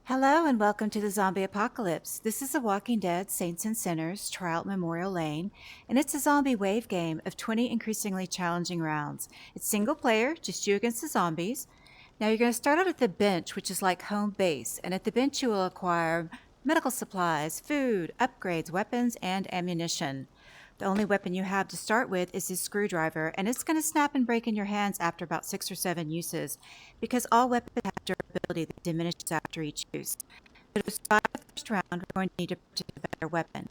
Hello and welcome to the Zombie Apocalypse. This is The Walking Dead Saints and Sinners Trial at Memorial Lane, and it's a zombie wave game of 20 increasingly challenging rounds. It's single player, just you against the zombies. Now you're going to start out at the bench, which is like home base, and at the bench you will acquire medical supplies, food, upgrades, weapons, and ammunition. The only weapon you have to start with is this screwdriver, and it's going to snap and break in your hands after about 6 or 7 uses, because all weapons have durability that diminishes after each use. So to survive the first round, we're going to need to purchase a better weapon.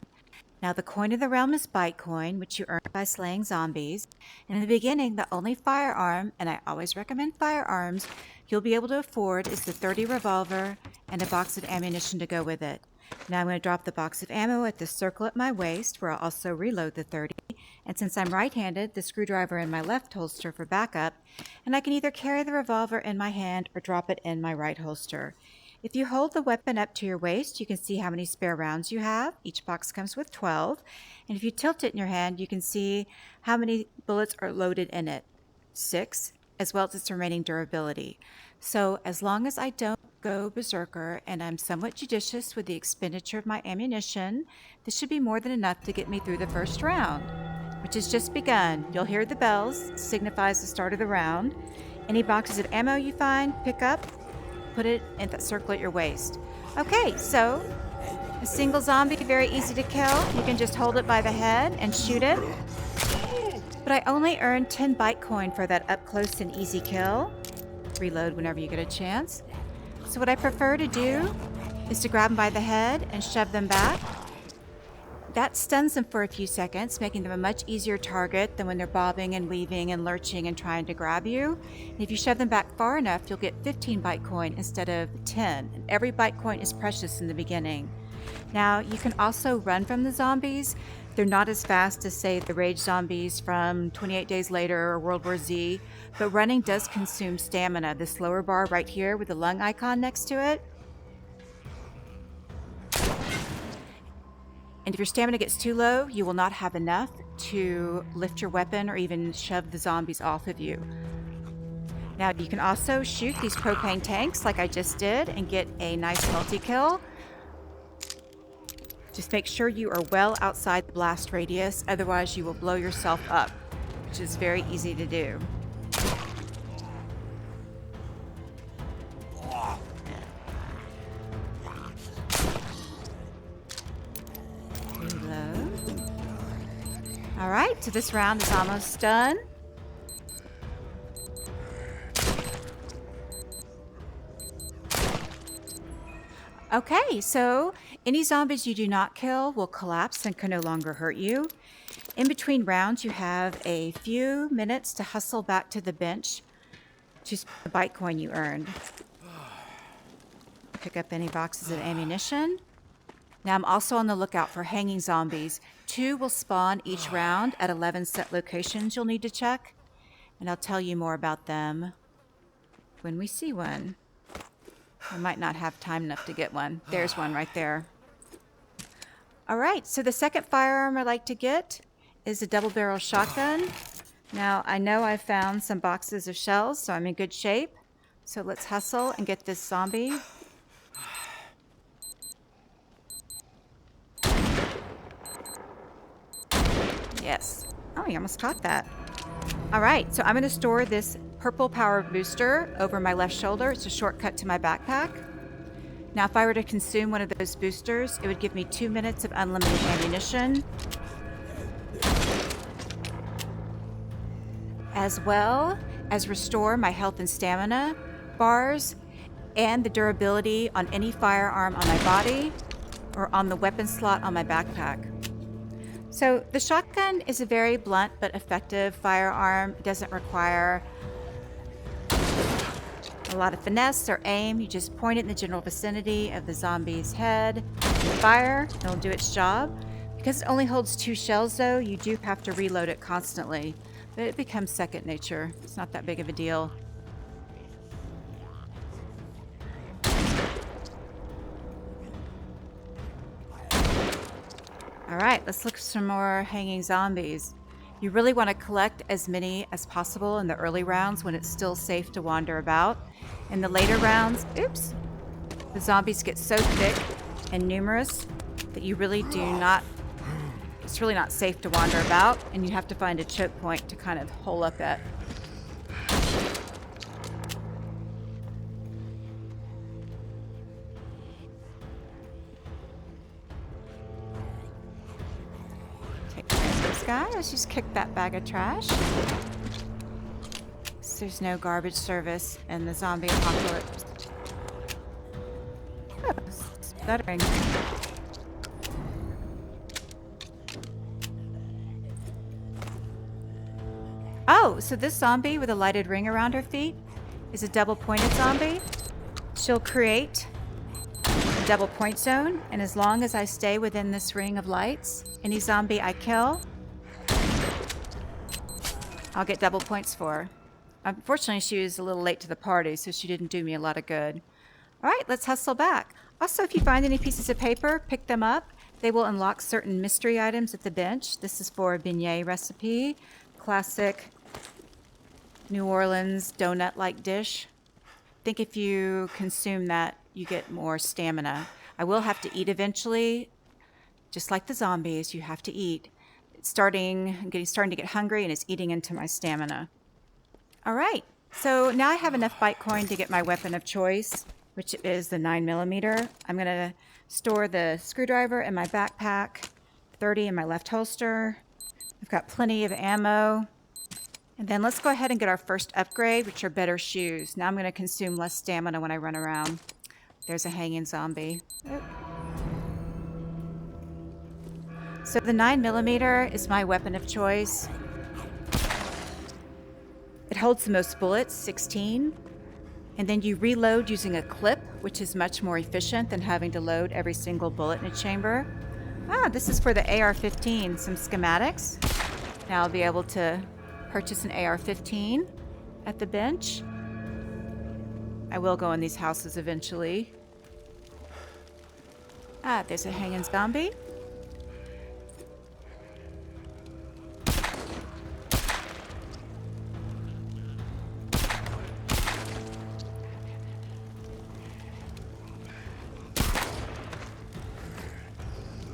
Now, the coin of the realm is Bytecoin, which you earn by slaying zombies. And in the beginning, the only firearm, and I always recommend firearms, you'll be able to afford is the .30 revolver and a box of ammunition to go with it. Now I'm going to drop the box of ammo at the circle at my waist, where I'll also reload the .30. And since I'm right-handed, the screwdriver in my left holster for backup, and I can either carry the revolver in my hand or drop it in my right holster. If you hold the weapon up to your waist, you can see how many spare rounds you have. Each box comes with 12. And if you tilt it in your hand, you can see how many bullets are loaded in it. 6, as well as its remaining durability. So as long as I don't go berserker and I'm somewhat judicious with the expenditure of my ammunition, this should be more than enough to get me through the first round, which has just begun. You'll hear the bells, signifies the start of the round. Any boxes of ammo you find, pick up, put it in that circle at your waist. Okay, so a single zombie, very easy to kill. You can just hold it by the head and shoot it. But I only earned 10 Bytecoin for that up close and easy kill. Reload whenever you get a chance. So what I prefer to do is to grab them by the head and shove them back. That stuns them for a few seconds, making them a much easier target than when they're bobbing and weaving and lurching and trying to grab you. And if you shove them back far enough, you'll get 15 Bytecoin instead of 10. And every Bytecoin is precious in the beginning. Now, you can also run from the zombies. They're not as fast as, say, the rage zombies from 28 Days Later or World War Z, but running does consume stamina. This lower bar right here with the lung icon next to it. And if your stamina gets too low, you will not have enough to lift your weapon or even shove the zombies off of you. Now, you can also shoot these propane tanks like I just did and get a nice multi-kill. Just make sure you are well outside the blast radius, otherwise you will blow yourself up, which is very easy to do. Reload. All right, so this round is almost done. Okay, so any zombies you do not kill will collapse and can no longer hurt you. In between rounds, you have a few minutes to hustle back to the bench to spend the Bytecoin you earned. Pick up any boxes of ammunition. Now I'm also on the lookout for hanging zombies. 2 will spawn each round at 11 set locations you'll need to check, and I'll tell you more about them when we see one. I might not have time enough to get one. There's one right there. All right, so the second firearm I like to get is a double-barrel shotgun. Now, I know I found some boxes of shells, so I'm in good shape. So let's hustle and get this zombie. Yes. Oh, you almost caught that. All right, so I'm going to store this purple power booster over my left shoulder. It's a shortcut to my backpack. Now, if I were to consume one of those boosters, it would give me 2 minutes of unlimited ammunition, as well as restore my health and stamina bars and the durability on any firearm on my body or on the weapon slot on my backpack. So the shotgun is a very blunt but effective firearm. It doesn't require a lot of finesse or aim. You just point it in the general vicinity of the zombie's head and fire. It'll do its job. Because it only holds 2 shells though, you do have to reload it constantly. But it becomes second nature. It's not that big of a deal. All right, let's look for some more hanging zombies. You really want to collect as many as possible in the early rounds when it's still safe to wander about. In the later rounds, oops, The zombies get so thick and numerous that you really do not, it's really not safe to wander about, and you have to find a choke point to kind of hole up at. Take care of this guy. Let's just kick that bag of trash. So there's no garbage service in the zombie apocalypse. Oh, stuttering. Oh, so this zombie with a lighted ring around her feet is a double-pointed zombie. She'll create a double point zone, and as long as I stay within this ring of lights, any zombie I kill, I'll get double points for her. Unfortunately, she was a little late to the party, so she didn't do me a lot of good. All right, let's hustle back. Also, if you find any pieces of paper, pick them up. They will unlock certain mystery items at the bench. This is for a beignet recipe. Classic New Orleans donut-like dish. I think if you consume that, you get more stamina. I will have to eat eventually. Just like the zombies, you have to eat. I'm starting to get hungry, and it's eating into my stamina. All right, so now I have enough Bitcoin to get my weapon of choice, which is the 9mm. I'm going to store the screwdriver in my backpack, 30 in my left holster. I've got plenty of ammo. And then let's go ahead and get our first upgrade, which are better shoes. Now I'm going to consume less stamina when I run around. There's a hanging zombie. Oh. So the 9mm is my weapon of choice. It holds the most bullets, 16. And then you reload using a clip, which is much more efficient than having to load every single bullet in a chamber. This is for the AR-15, some schematics. Now I'll be able to purchase an AR-15 at the bench. I will go in these houses eventually. There's a hanging zombie.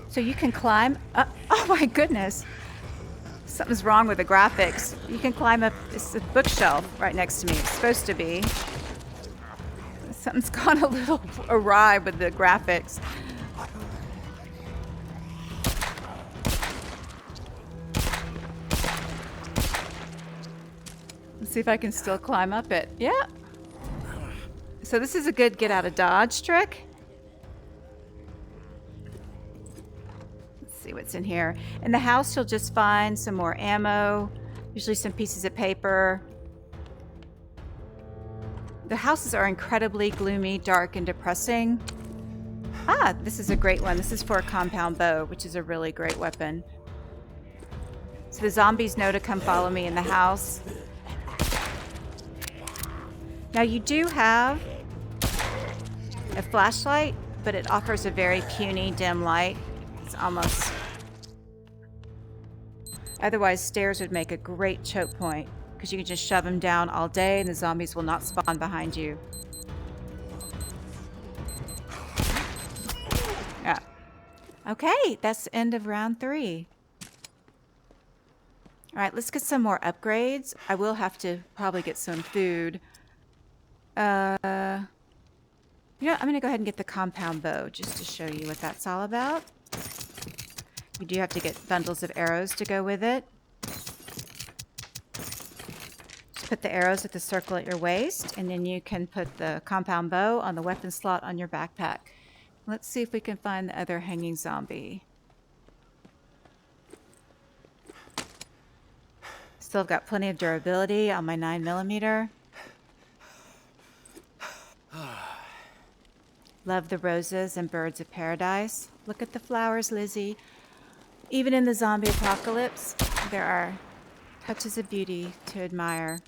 So you can climb up. Oh my goodness. Something's wrong with the graphics. You can climb up. It's a bookshelf right next to me. It's supposed to be. Something's gone a little awry with the graphics. Let's see if I can still climb up it. Yeah. So this is a good get out of dodge trick. See what's in here. In the house, you'll just find some more ammo, usually some pieces of paper. The houses are incredibly gloomy, dark, and depressing. This is a great one. This is for a compound bow, which is a really great weapon. So the zombies know to come follow me in the house. Now you do have a flashlight, but it offers a very puny, dim light. It's almost... Otherwise, stairs would make a great choke point because you can just shove them down all day and the zombies will not spawn behind you. Yeah. Okay, that's the end of round 3. All right, let's get some more upgrades. I will have to probably get some food. I'm going to go ahead and get the compound bow just to show you what that's all about. You do have to get bundles of arrows to go with it. Just put the arrows at the circle at your waist, and then you can put the compound bow on the weapon slot on your backpack. Let's see if we can find the other hanging zombie. Still got plenty of durability on my 9mm. Love the roses and birds of paradise. Look at the flowers, Lizzie. Even in the zombie apocalypse, there are touches of beauty to admire.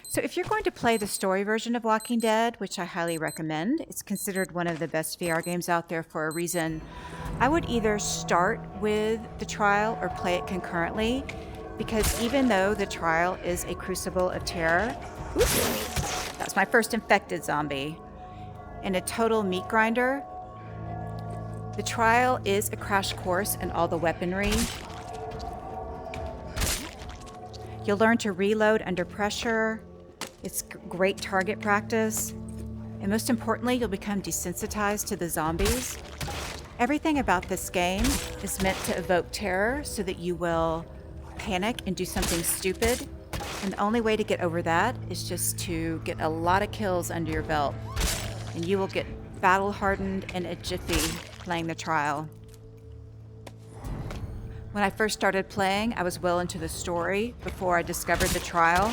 So if you're going to play the story version of Walking Dead, which I highly recommend, it's considered one of the best VR games out there for a reason, I would either start with the trial or play it concurrently, because even though the trial is a crucible of terror, That's my first infected zombie. And a total meat grinder. The trial is a crash course in all the weaponry. You'll learn to reload under pressure. It's great target practice. And most importantly, you'll become desensitized to the zombies. Everything about this game is meant to evoke terror so that you will panic and do something stupid. And the only way to get over that is just to get a lot of kills under your belt. And you will get battle hardened in a jiffy playing the trial. When I first started playing, I was well into the story before I discovered the trial.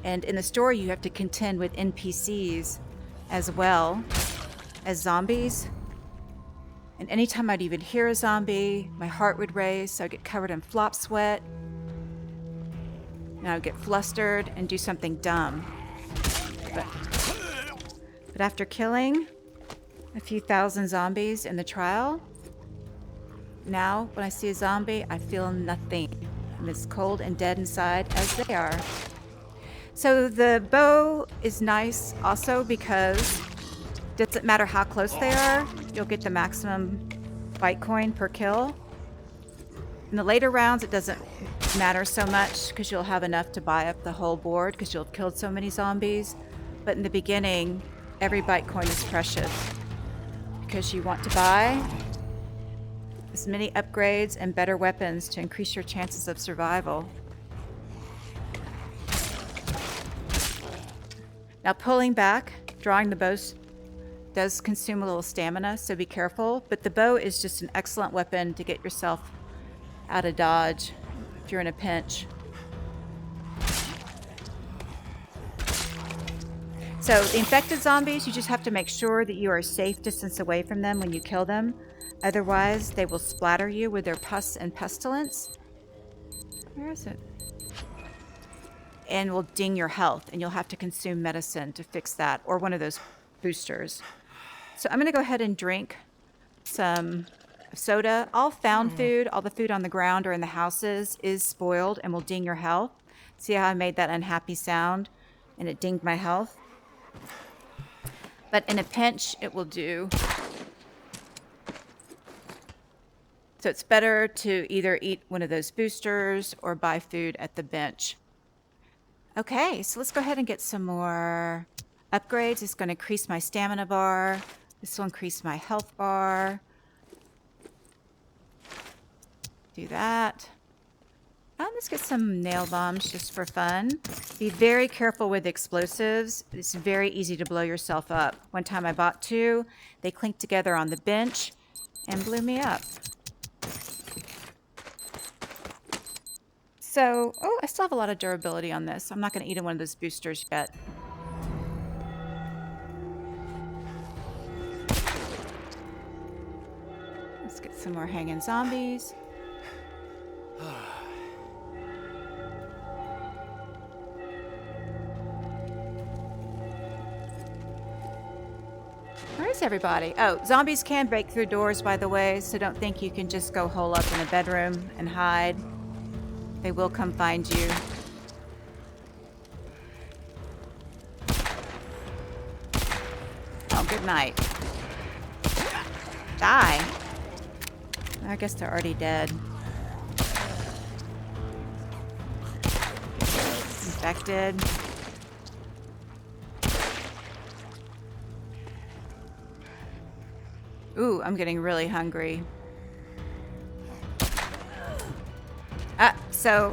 And in the story, you have to contend with NPCs as well as zombies. And anytime I'd even hear a zombie, my heart would race, so I'd get covered in flop sweat. And I would get flustered and do something dumb. But after killing a few thousand zombies in the trial, now when I see a zombie, I feel nothing. I'm as cold and dead inside as they are. So the bow is nice also because it doesn't matter how close they are, you'll get the maximum Bitcoin per kill. In the later rounds, it doesn't matter so much because you'll have enough to buy up the whole board because you'll have killed so many zombies. But in the beginning, every Bitcoin is precious because you want to buy as many upgrades and better weapons to increase your chances of survival. Now pulling back, drawing the bow does consume a little stamina, so be careful. But the bow is just an excellent weapon to get yourself out of dodge if you're in a pinch. So the infected zombies, you just have to make sure that you are a safe distance away from them when you kill them. Otherwise, they will splatter you with their pus and pestilence. Where is it? And will ding your health, and you'll have to consume medicine to fix that, or one of those boosters. So I'm going to go ahead and drink some soda. All found food, all the food on the ground or in the houses is spoiled and will ding your health. See how I made that unhappy sound and it dinged my health? But in a pinch, it will do. So it's better to either eat one of those boosters or buy food at the bench. Okay, so let's go ahead and get some more upgrades. It's going to increase my stamina bar. This will increase my health bar. Do that. Let's get some nail bombs just for fun. Be very careful with explosives. It's very easy to blow yourself up. One time I bought 2. They clinked together on the bench and blew me up. So, I still have a lot of durability on this. I'm not going to eat in one of those boosters yet. Let's get some more hanging zombies. Where is everybody? Oh, zombies can break through doors, by the way, so don't think you can just go hole up in a bedroom and hide. They will come find you. Oh, good night. Die. I guess they're already dead. Infected. Ooh, I'm getting really hungry. So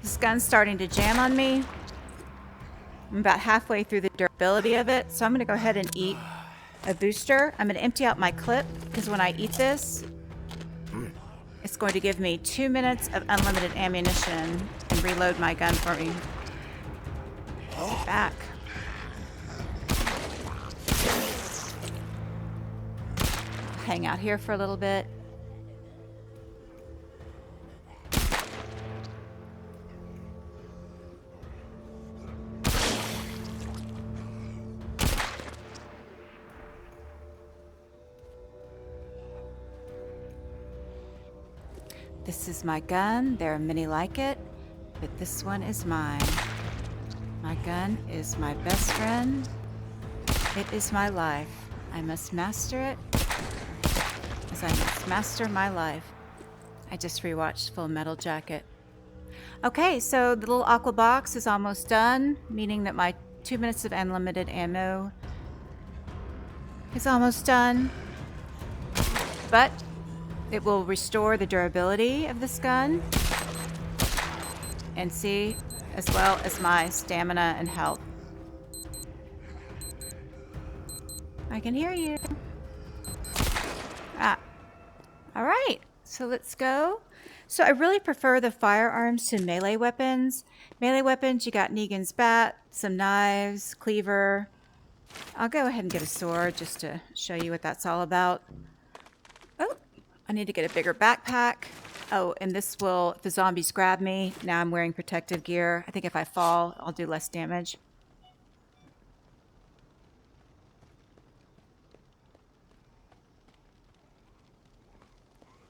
this gun's starting to jam on me. I'm about halfway through the durability of it, so I'm going to go ahead and eat a booster. I'm going to empty out my clip because when I eat this, it's going to give me 2 minutes of unlimited ammunition and reload my gun for me. Get back. Hang out here for a little bit. This is my gun. There are many like it, but this one is mine. My gun is my best friend. It is my life. I must master it, as I must master my life. I just rewatched Full Metal Jacket. Okay, so the little aqua box is almost done, meaning that my 2 minutes of unlimited ammo is almost done. But it will restore the durability of this gun and see, as well as my stamina and health. I can hear you. Ah. All right, so let's go. So I really prefer the firearms to melee weapons. Melee weapons, you got Negan's bat, some knives, cleaver. I'll go ahead and get a sword just to show you what that's all about. Oh, I need to get a bigger backpack. Oh, and this will, if the zombies grab me, now I'm wearing protective gear. I think if I fall, I'll do less damage.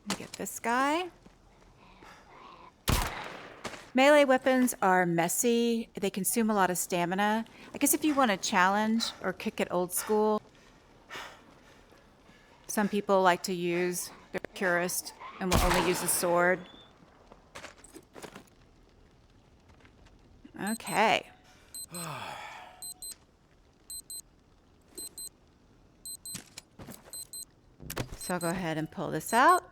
Let me get this guy. Melee weapons are messy. They consume a lot of stamina. I guess if you want to challenge or kick it old school, some people like to use their purist and will only use a sword. Okay. So I'll go ahead and pull this out.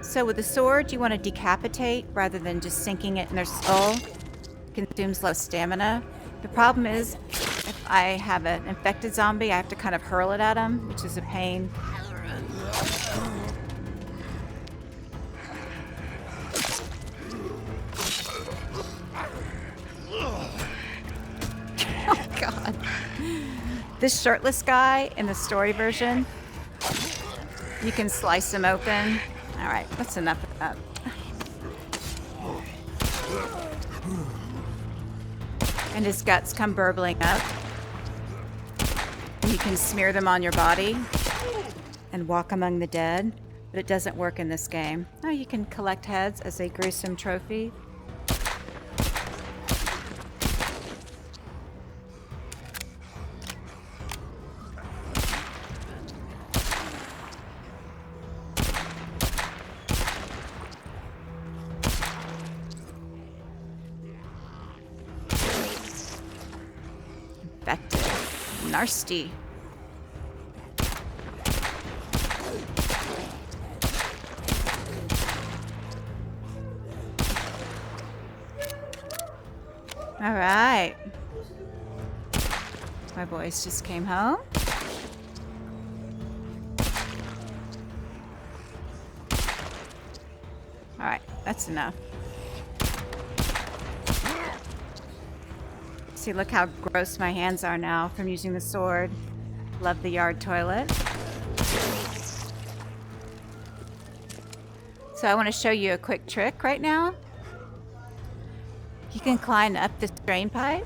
So with the sword, you want to decapitate rather than just sinking it in their skull. It consumes less stamina. The problem is, if I have an infected zombie, I have to kind of hurl it at them, which is a pain. Oh God. This shirtless guy in the story version, you can slice him open. All right, that's enough of that. And his guts come burbling up. And you can smear them on your body and walk among the dead, but it doesn't work in this game. Oh, you can collect heads as a gruesome trophy. Infected. Nasty. All right. My boys just came home. All right, that's enough. See, look how gross my hands are now from using the sword. Love the yard toilet. So I want to show you a quick trick right now. You can climb up this drain pipe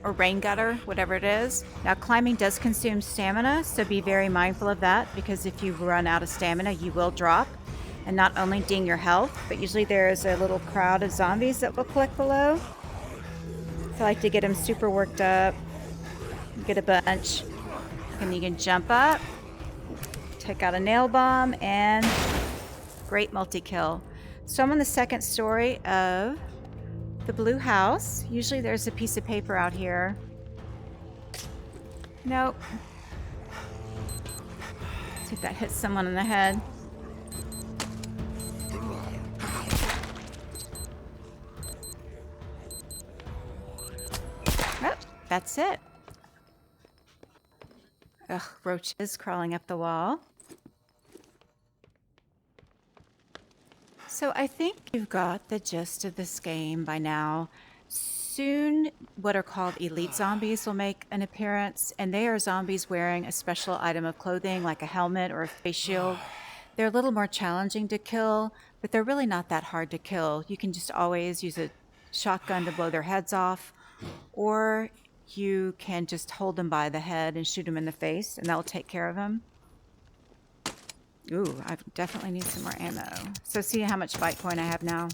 or rain gutter, whatever it is. Now climbing does consume stamina, so be very mindful of that, because if you run out of stamina, you will drop and not only ding your health, but usually there's a little crowd of zombies that will collect below. I like to get them super worked up, get a bunch, and you can jump up, take out a nail bomb, and great multi-kill. So I'm on the second story of the blue house. Usually there's a piece of paper out here. Nope. See if that hits someone in the head. Oh, that's it. Ugh, roaches crawling up the wall. So I think you've got the gist of this game by now. Soon, what are called elite zombies will make an appearance, and they are zombies wearing a special item of clothing like a helmet or a face shield. They're a little more challenging to kill, but they're really not that hard to kill. You can just always use a shotgun to blow their heads off, or you can just hold them by the head and shoot them in the face, and that'll take care of them. Ooh, I definitely need some more ammo. So see how much fight point I have now.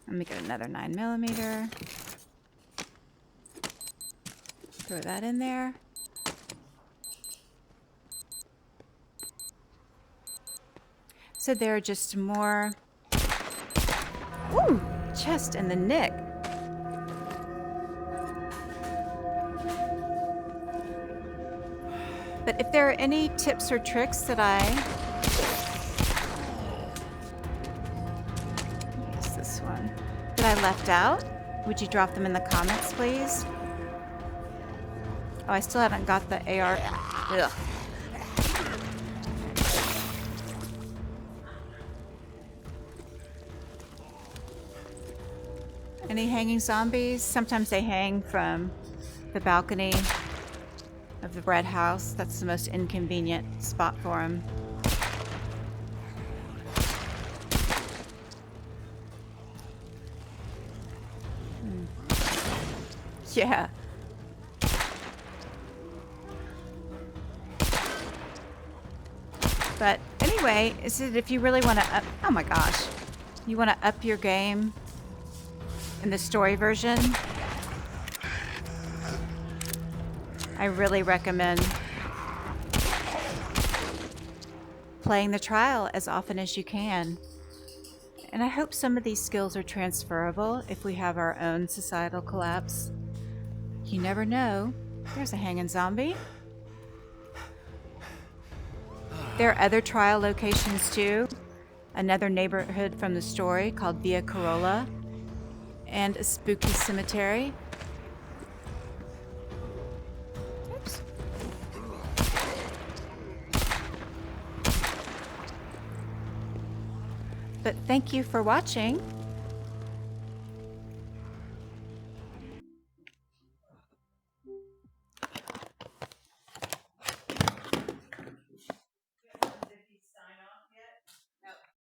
Let me get another 9mm. Throw that in there. So there are just more. Ooh, chest in the nick. But if there are any tips or tricks that use this one, that I left out, would you drop them in the comments, please? Oh, I still haven't got the AR. Ugh. Any hanging zombies? Sometimes they hang from the balcony of the bread house. That's the most inconvenient spot for them. Yeah. But anyway, is it if you really want to up, oh my gosh, you want to up your game in the story version, I really recommend playing the trial as often as you can. And I hope some of these skills are transferable if we have our own societal collapse. You never know. There's a hanging zombie. There are other trial locations too. Another neighborhood from the story called Via Corolla, and a spooky cemetery. Oops. But thank you for watching.